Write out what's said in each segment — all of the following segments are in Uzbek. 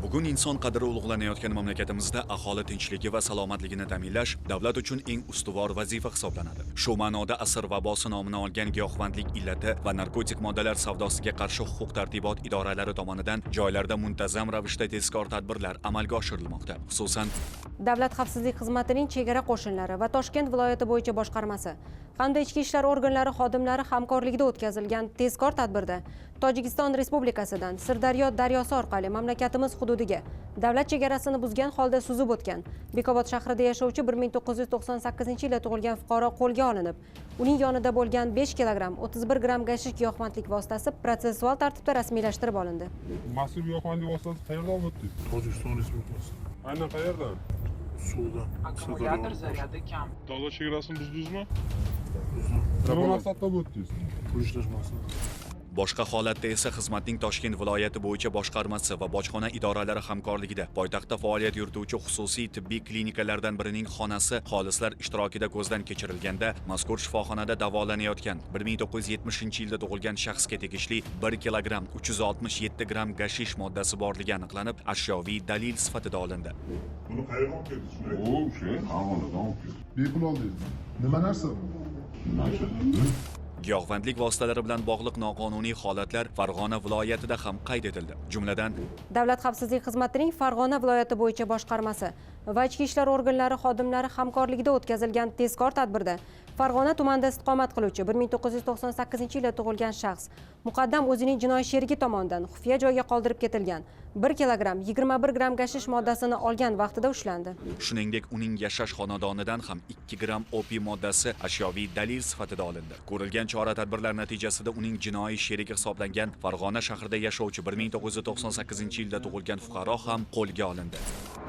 Bugun inson qadri ulug'lanayotgan mamlakatimizda aholi tinchligi va salomatligini ta'minlash davlat uchun eng ustuvor vazifa hisoblanadi. Shu ma'noda asr vabosi nomini olgan giyohvandlik illati va narkotik moddalar savdosiga qarshi huquq-tartibot idoralari tomonidan joylarda muntazam ravishda tezkor tadbirlar amalga oshirilmoqda. Xususan, Davlat xavfsizlik xizmatining chegara qo'shinlari va Toshkent viloyati bo'yicha boshqarmasi hamda ichki ishlar organlari xodimlari hamkorligida o'tkazilgan tezkor tadbirda Tojikiston Respublikasidan Sirdaryo daryosi orqali mamlakatimiz hududiga davlat chegarasini buzgan holda suzib o'tgan Bekobod shahrida yashovchi 1998-yilda tug'ilgan fuqaro qo'lga olinib, uning yonida bo'lgan 5 kilogramm 31 gramm gashish giyohvandlik vositasi protsessual tartibda rasmiylashtirib olindi. Mas'ul giyohvandlik vositasi qayerdan o'tdi? Tojikiston Respublikasi. Aynan qayerdan? Suvdan. Akkumulyator zaryadi kam. Davlat chegarasini buzdingizmi? Buzdim. Nima maqsadda o'tdingiz? Pul ishlash maqsadida. boshqa holatda esa xizmatning Toshkent viloyati bo'yicha boshqarmasi va bojxona idoralari hamkorligida poytaxtda faoliyat yurituvchi xususiy tibbiy klinikalardan birining xonasi xolislar ishtirokida ko'zdan kechirilganda mazkur shifoxonada davolanayotgan 1970-yilda tug'ilgan shaxsga tegishli 1 kilogramm 367 gramm gashish moddasi borligi aniqlanib, ashyoviy dalil sifatida olindi. Buni qayerdan olib keldingiz? O, o'sha Farg'onadan olib keldim. Bepul oldingizmi? Nima narsa bu? Giyohvandlik vositalari bilan bog'liq noqonuniy holatlar Farg'ona viloyatida ham qayd etildi. Jumladan, Davlat xavfsizlik xizmatining Farg'ona viloyati bo'yicha boshqarmasi va ichki ishlar organlari xodimlari hamkorligida o'tkazilgan tezkor tadbirda Farg'ona tumanida istiqomat qiluvchi 1998-yilda tug'ilgan shaxs muqaddam o'zining jinoiy sherigi tomonidan xufiya joyga qoldirib ketilgan 1 kilogramm 21 gramm gashish moddasini olgan vaqtida ushlandi. shuningdek uning yashash xonadonidan ham 2 gramm opiy moddasi ashyoviy dalil sifatida olindi. Ko'rilgan chora-tadbirlar natijasida uning jinoiy sherigi hisoblangan Farg'ona shahrida yashovchi 1998-yilda tug'ilgan fuqaro ham qo'lga olindi.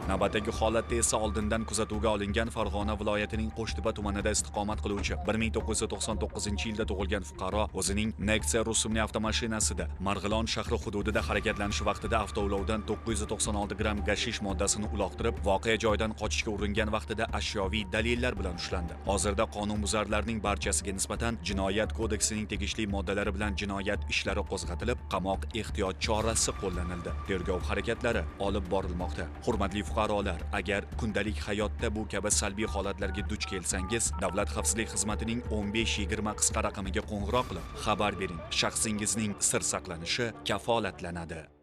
Navbatdagi holatda esa oldindan kuzatuvga olingan Farg'ona viloyatining Qo'shtepa tumanida istiqomat qiluvchi 1999-yilda tug'ilgan fuqaro o'zining Nexia rusumli avtomashinasida Marg'ilon shahri hududida harakatlanishi vaqtida avtoulovdan 996 gramm gashish moddasini uloqtirib, voqea joyidan qochishga uringan vaqtida ashyoviy dalillar bilan ushlandi. Hozirda qonunbuzarlarning barchasiga nisbatan Jinoyat kodeksining tegishli moddalari bilan jinoyat ishlari qo'zg'atilib, qamoq ehtiyot chorasi qo'llanildi. Tergov harakatlari olib borilmoqda. Hurmatli fuqarolar, agar kundalik hayotda bu kabi salbiy holatlarga duch kelsangiz, Davlat xavfsizlik xizmatining 1520 qisqa raqamiga qo'ng'iroq qilib xabar bering. Shaxsingizning sir saqlanishi kafolatlanadi.